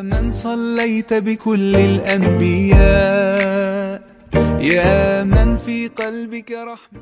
من صليت بكل الأنبياء يا من في قلبك رحمة.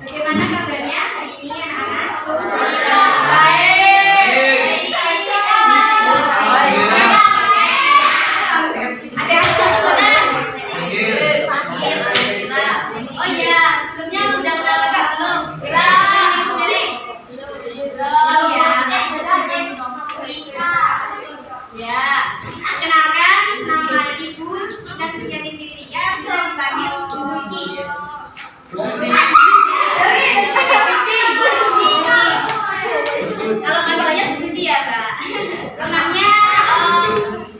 Bagaimana kabarnya hari ini anak-anak? Ada yang sekolah? Oh iya, sebelumnya udah kenal kakak belum? Belum, ibu nenek? Belum ya. Kenalkan, nama ibu Nasuryati Fitria, bisa dipanggil Bu Suci. Kalau panggilannya Bu Suci ya, Mbak.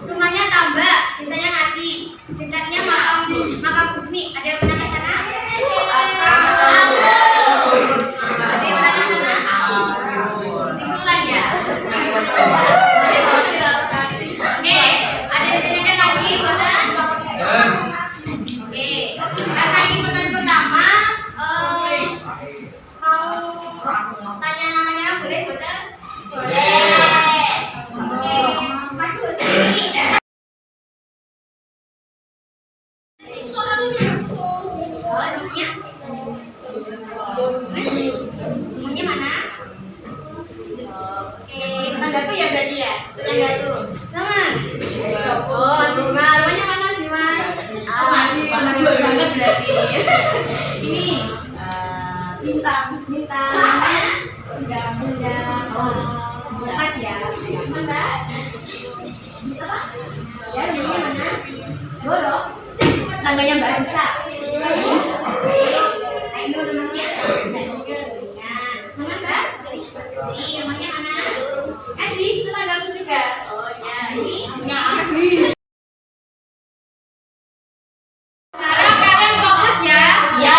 Rumahnya Tambak, biasanya Ngadi. Dekatnya makam Husni. Ada yang pernah ke sana? Ada yang pernah ke sana? Timbulan ya. Oke, ada yang ditanyakan lagi, boleh? Oke, karena ini pertanyaan pertama, mau tanya namanya boleh, Boten? Boleh. Oke, maju sini. Rumahnya mana? Oke, tetanggaku ya berarti ya? Tetanggaku. Sama? Oh, Sima. Rumahnya mana, Sima? Rumahnya banget berarti. Ini bintang. Namanya? Bintang. Oh, bekas ya. Mana? Apa? Ya, rumahnya mana? Borok. Tangganya Mbak Ansa. Ayo namanya? Mana Mbak? Ini rumahnya mana? Adi, tetanggaku juga. Oh ya, ini punya Adi. Sekarang kalian fokus ya. Ya.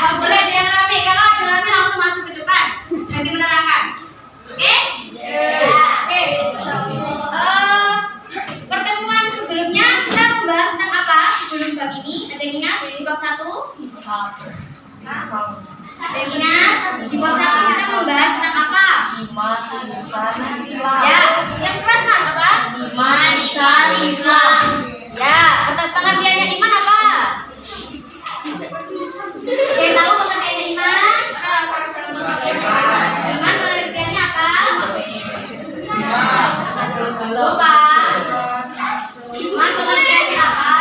Nggak boleh ada yang rame. Kalau ada rame langsung masuk ke depan. Nanti menerangkan. Oke? Oke. Pertemuan sebelumnya kita membahas tentang apa? Sebelum bab ini, ada yang ingat di bab 1? Ada yang ingat? Di bab 1 kita membahas tentang apa? Ya, yang keras Mas apa? Iman, Islam. Ya, pengertiannya iman apa? Yang tahu pengertiannya iman? Iman pengertiannya apa? Lupa. Iman pengertiannya apa?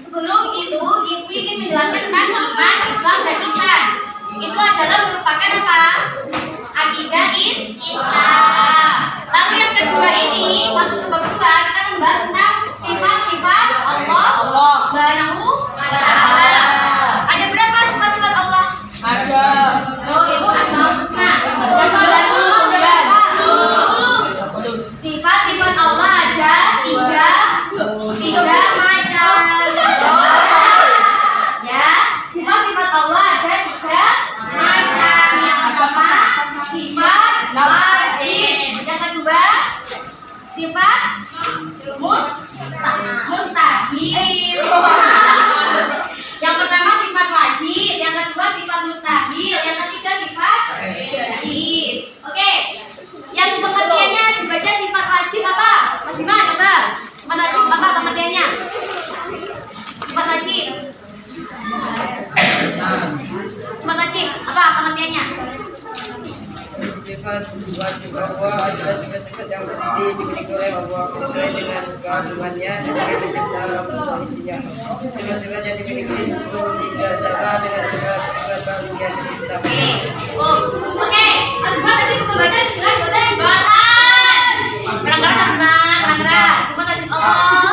Sebelum itu, ibu ingin menjelaskan tentang iman, Islam, dan ihsan. Itu adalah merupakan apa? Akidah Islam. Lalu yang kedua ini, masuk ke bab 2, kita membahas tentang sifat-sifat Allah Subhanahu wa Ta'ala. Ada berapa sifat-sifat Allah? Ada. Oh, itu Asmaul Husna. Sifat-sifat Allah ada tiga macam. Ya, sifat-sifat Allah ada tiga macam. Yang pertama, sifat wajib. Yang kedua, sifat mustahil. Apa pengertiannya? Sifat wajib Allah adalah sifat-sifat yang mesti dimiliki oleh Allah sesuai dengan keagungannya sebagai pencipta alam semesta isinya. Sifat-sifat yang dimiliki itu tidak sama dengan sifat-sifat makhluk yang diciptakan. Oke, Mas Bima tadi pembacaan jelas boten? Kadang-kadang sifat wajib Allah.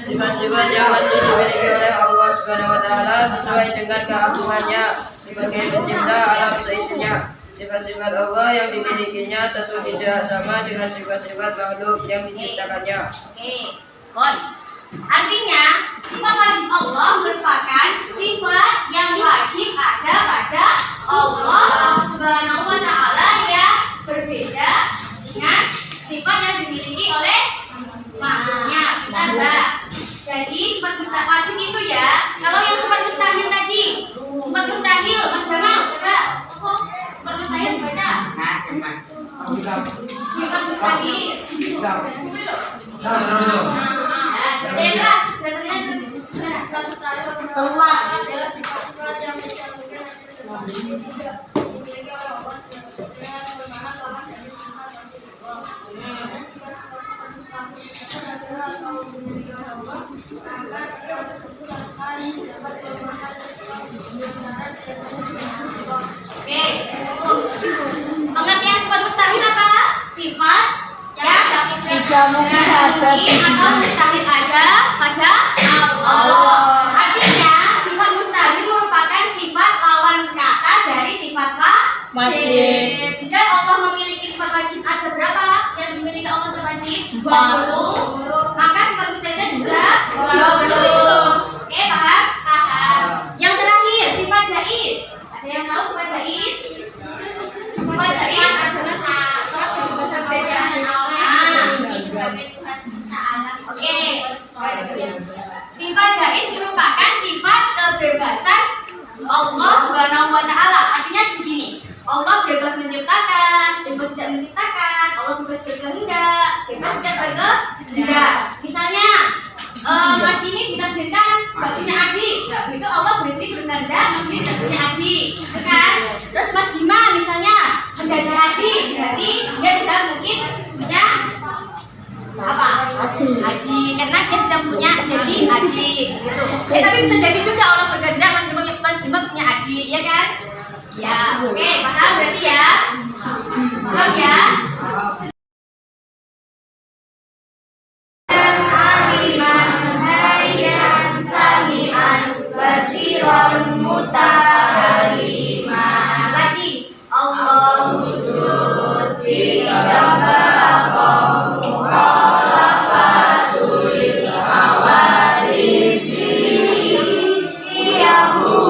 Sifat-sifat yang mesti dimiliki oleh Allah Subhanahu wa taala sesuai dengan keagungannya sebagai pencipta alam seisinya. Sifat-sifat Allah yang dimilikinya tentu tidak sama dengan sifat-sifat makhluk yang diciptakannya. Oke, Bon. Artinya, sifat wajib Allah merupakan sifat yang wajib ada pada Allah Subhanahu wa taala yang berbeda dengan sifat yang dimiliki oleh makhluknya. Benar, Mbak? Jadi, sifat wajib itu ya, kalau yang sifat mustahil tadi, sifat mustahil, Mas Jamal, coba. Sifat mustahil dibaca. Sifat mustahil. Yang keras, Oke, pengertian sifat mustahil apa? Sifat yang tidak mungkin atau mustahil ada pada Allah. Artinya, sifat mustahil merupakan sifat lawan kata dari sifat wajib. Jika Allah memiliki sifat wajib ada berapa yang dimiliki Allah sifat wajib? 20. Maka sifat mustahilnya juga 20. Oke, paham? Paham. Yang terakhir, sifat jaiz. Ada yang tahu sifat jaiz? Sifat jaiz adalah Oke. Sifat jaiz merupakan sifat kebebasan Allah Subhanahu wa taala. Artinya begini, Allah bebas menciptakan, bebas tidak menciptakan, Allah bebas berkehendak, bebas tidak berkehendak. Misalnya, Mas ini ditakdirkan gak punya adik, gak begitu Allah berhenti berkehendak, Mas ini tidak punya adik, kan? Terus Mas Bima misalnya menjadi adik, berarti dia tidak mungkin punya apa? Adik, karena dia sudah punya jadi adik, gitu. Tapi bisa jadi juga Allah berkehendak Mas Bima punya adik, ya kan? Ya, oke, paham berarti ya? Paham ya? Basiran muta'aliman. Lagi Allahu wujud tidak bakom mukhalafatul hawadisi qiyamu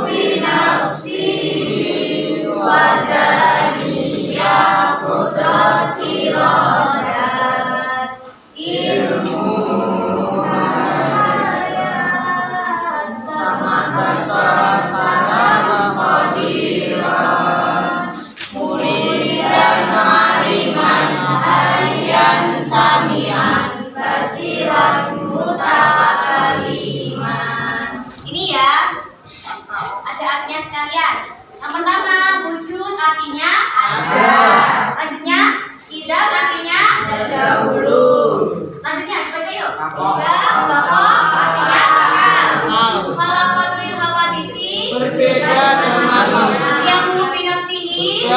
binafsi wadaniyah qudrat iradat ilmu ini ya, ada artinya sekalian. Yang pertama, wujud artinya ada. Lanjutnya, ilah artinya dahulu. Lanjutnya, coba yuk. Ilah, bapak artinya bakal. Khalafatul hawadisi berbeda dengan yang binafsihi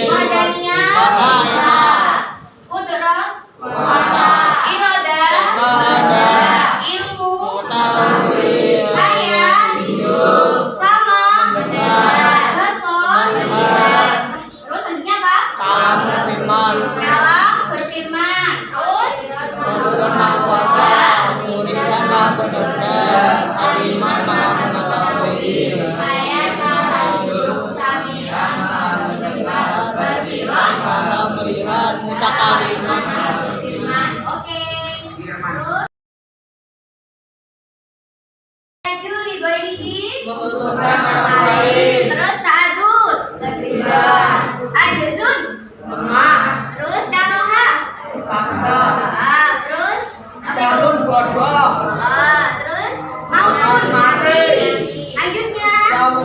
wadaniyah kudrat iradah ilmu hayat sama basar. Terus selanjutnya apa? Kalam berfirman. Terus melihat mutakaliman. Oke. Terus li ghairihi Membutuhkan orang lain. terus ta'adud ajzun Lemah. terus karoha Paksa. terus apa itu? Calon bodoh. Terus mautun Mati. lanjutnya Sawu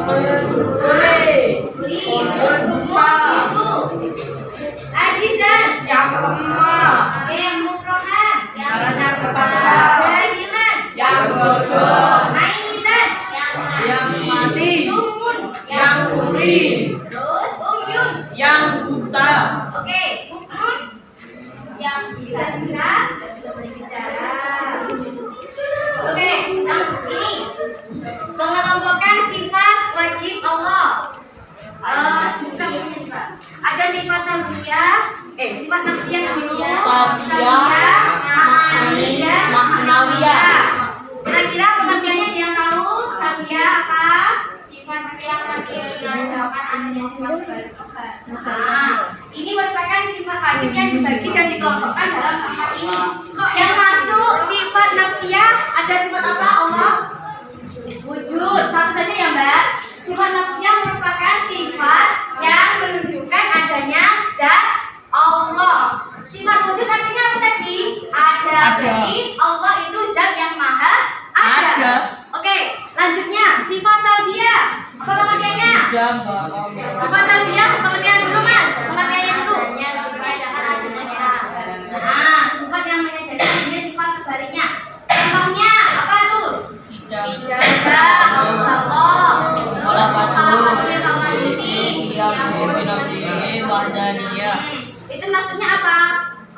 adanya sifat sebalik. Ini merupakan sifat wajib yang dibagi dan dikelompokkan dalam empat ini. Yang masuk sifat nafsiyah, ada sifat apa Allah? Wujud. Satu saja ya Mbak. Sifat nafsiyah merupakan sifat yang menunjukkan adanya zat Allah. Sifat wujud artinya apa tadi? Ada. Berarti Allah itu zat yang maha ada. Oke, lanjutnya sifat salbiyah. Apa pengertiannya? Sifat salbiyah pengertian dulu Mas. Pengertiannya dulu. Nah, sifat yang menyajikan ini sifat sebaliknya. Contohnya apa tuh? Tidak. Itu maksudnya apa?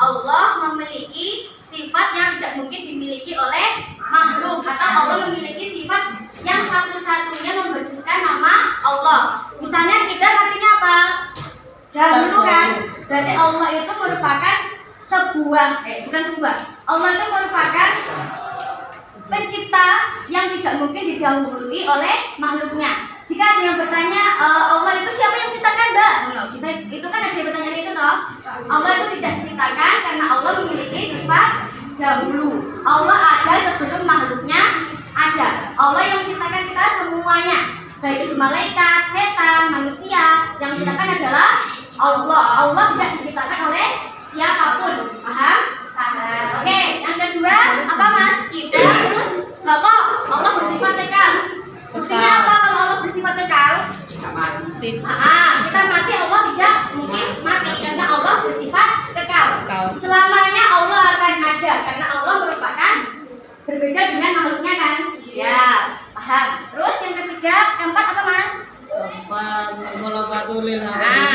Allah memiliki sifat yang tidak mungkin dimiliki oleh makhluk, atau Allah memiliki sifat yang satu-satunya membersihkan nama Allah. Misalnya kita artinya apa? Dahulu kan? Berarti Allah itu merupakan bukan sebuah. Allah itu merupakan pencipta yang tidak mungkin didahului oleh makhluknya. Jika ada yang bertanya, Allah itu siapa yang menciptakan Mbak? Bisa, itu kan ada pertanyaan itu toh. Allah itu tidak diciptakan karena Allah memiliki sifat dahulu. Allah ada sebelum makhluknya ada. Allah yang menciptakan kita semuanya, baik itu malaikat, setan, manusia. Yang menciptakan adalah Allah. Allah tidak diciptakan oleh siapapun. Paham? Paham. Oke, yang kedua apa Mas? Kita terus pokok Allah bersifat kekal. Buktinya apa kalau Allah bersifat kekal? Kita mati, Allah tidak mungkin mati karena Allah bersifat kekal. Selamanya Allah akan ada karena Allah merupakan berbeda dengan makhluknya kan? Ya, paham. Terus yang ketiga, keempat apa Mas?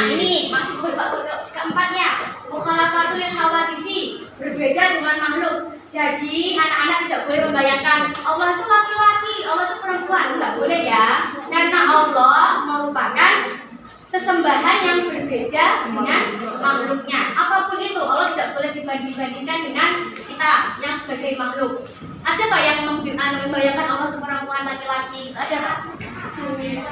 Ini masuk keempatnya. Mukhalafatul lil hawadisi, berbeda dengan makhluk. Jadi anak-anak tidak boleh membayangkan Allah itu laki-laki, Allah itu perempuan, enggak boleh ya. Karena Allah merupakan sesembahan yang berbeda dengan makhluknya. Apapun itu, Allah tidak boleh dibanding-bandingkan dengan kita yang sebagai makhluk. Ada tak yang membayangkan Allah itu perempuan, laki-laki? Ada tak? Boleh.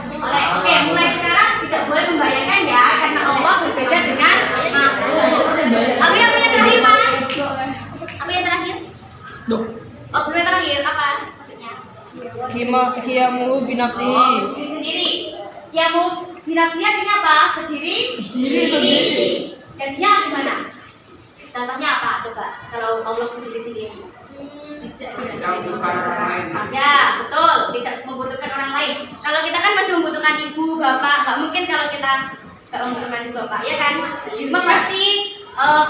Oke, mulai sekarang tidak boleh membayangkan ya, karena Allah berbeda dengan makhluk. Apa yang terakhir Mas? Apa yang terakhir? Oh, belum yang terakhir apa maksudnya? Qiyamuhu binafsihi. Diri sendiri. Qiyamuhu binafsihi artinya apa? Berdiri. Jadinya gimana? Contohnya apa? Coba. Kalau Allah berdiri sendiri. Ya, betul. Tidak membutuhkan orang lain. Kalau kita kan masih membutuhkan ibu, bapak. Gak mungkin kalau kita gak membutuhkan ibu bapak, ya kan? Di rumah pasti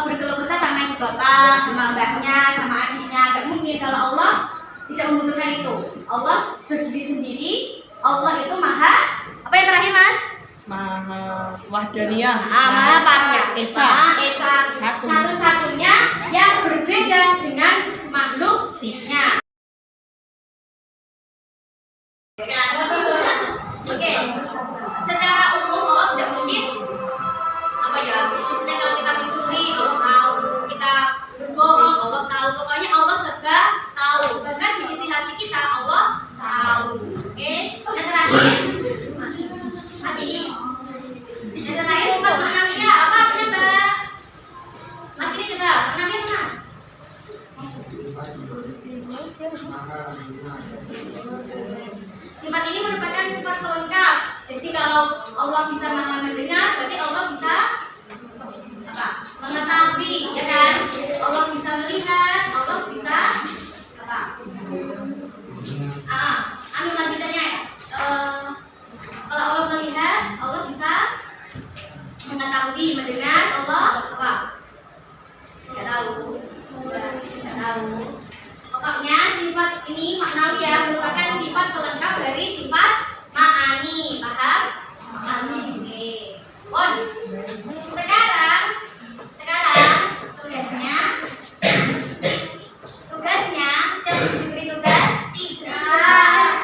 berkeluh kesah sama ibu bapak, sama mbaknya, sama adiknya. Gak mungkin. Kalau Allah tidak membutuhkan itu. Allah berdiri sendiri. Allah itu maha. Apa yang terakhir Mas? Maha wahdaniyah. Maha apa? Esa. Satu-satunya yang berbeda dengan makhluknya. Oke. Secara umum Allah tidak mungkin apa ya? Misalnya kalau kita mencuri, Allah tahu. Kita berbohong, Allah tahu. Pokoknya Allah serba tahu. Bahkan di sisi hati kita Allah tahu. Oke. Yang terakhir. Yang terakhir sifat maknawiyah. Apa artinya Mbak? Mas ini coba maknawiyah Mas. Sifat ini merupakan sifat pelengkap. Jadi kalau Allah bisa maha mendengar, berarti Allah bisa apa? Mengetahui, ya kan? Allah bisa melihat, Allah bisa apa? Lanjutannya ya. Kalau Allah melihat, Allah bisa mengetahui, mendengar, Allah apa? Tidak tahu. Tidak tahu. Pokoknya sifat ini maknawiyah merupakan sifat pelengkap dari sifat ma'ani. Paham? Ma'ani. Oke. Bon. Sekarang tugasnya siapa yang diberi tugas? 3.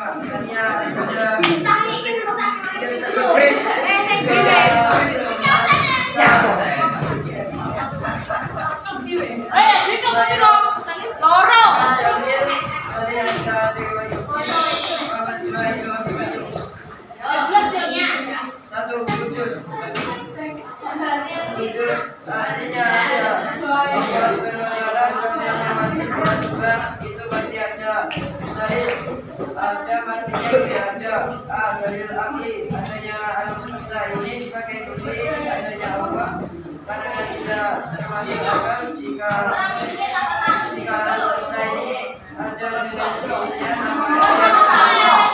Tania ada satu wujud. Wujud artinya ada. Allah berwala masih sebelah itu masih ada. Mustahil ada artinya tidak ada. Dalil akli adanya alam semesta ini sebagai bukti adanya Allah karena tidak termasuk akal jika alam semesta ini ada dengan sendirinya namanya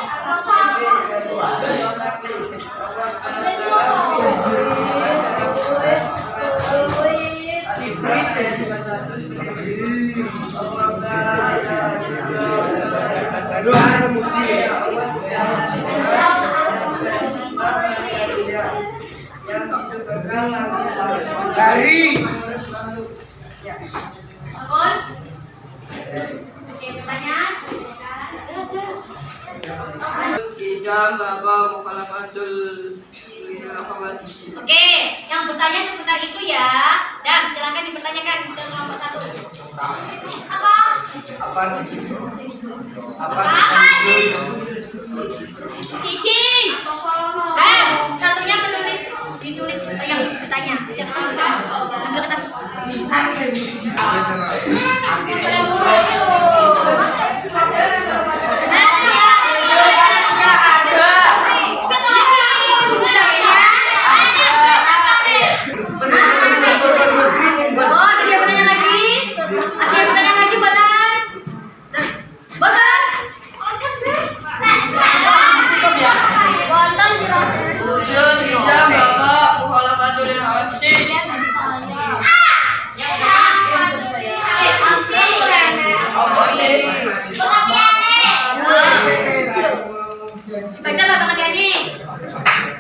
Dari Ijam Bapak Mukhalafatul Oke, yang bertanya seputar itu ya. Dan silakan dipertanyakan ke kelompok 1. Apa? Cici. Satunya ditulis yang bertanya. Jangan lupa ambil kertas. Baca loh teman-teman.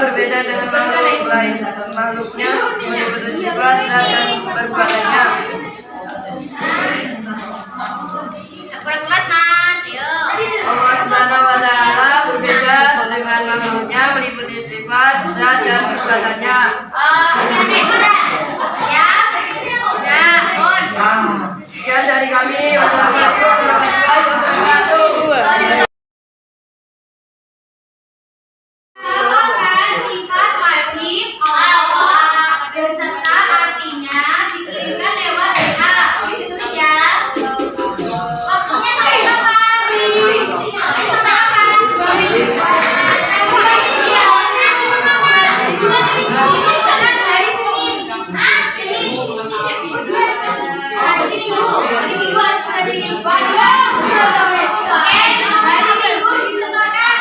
Berbeda dengan makhluk lain. Makhluknya menyebut sifat dan perbuatannya. Kurang kelas Mas. Yo. Allah Subhanahu wa taala berbeda dengan makhluknya meliputi sifat, zat dan perbuatannya. Oke, sudah. Ya. Sudah, on. Sekian dari kami. Wassalamualaikum warahmatullahi wabarakatuh. Apakah sifat wajib Allah beserta artinya dikirimkan lewat WA? Ditulis ya. Waktunya sampai kapan? Sampai kapan? Ini sangat dari Senin. Senin. Hari Minggu. Hari Minggu harus tadi. Oke, hari Minggu disetorkan.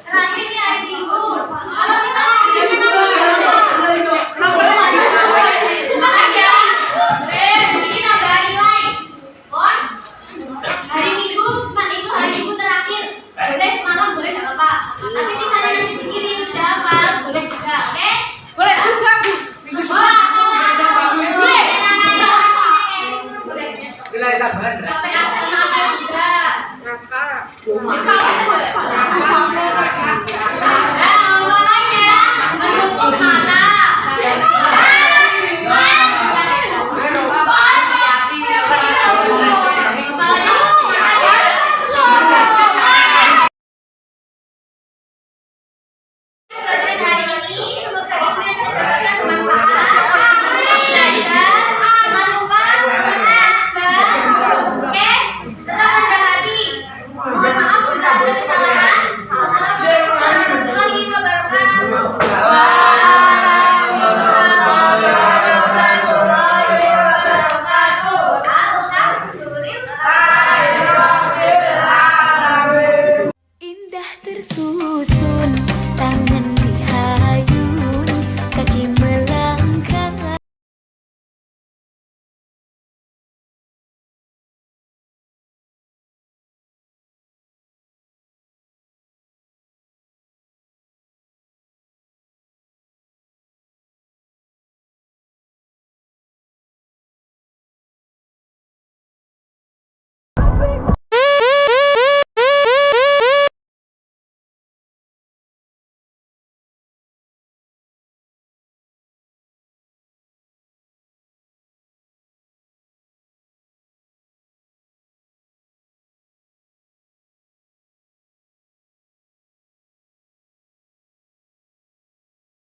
Terakhir ini hari Minggu. Kalau misalnya bukan aja. Ini nambah nilai. Bon. Hari Minggu bukan itu hari Minggu terakhir. Boleh malam boleh nggak apa-apa. Tapi di sana nanti dikirim sudah apa? Boleh juga, oke? Boleh juga Bu. Boleh. Boleh. Sampai akhir juga.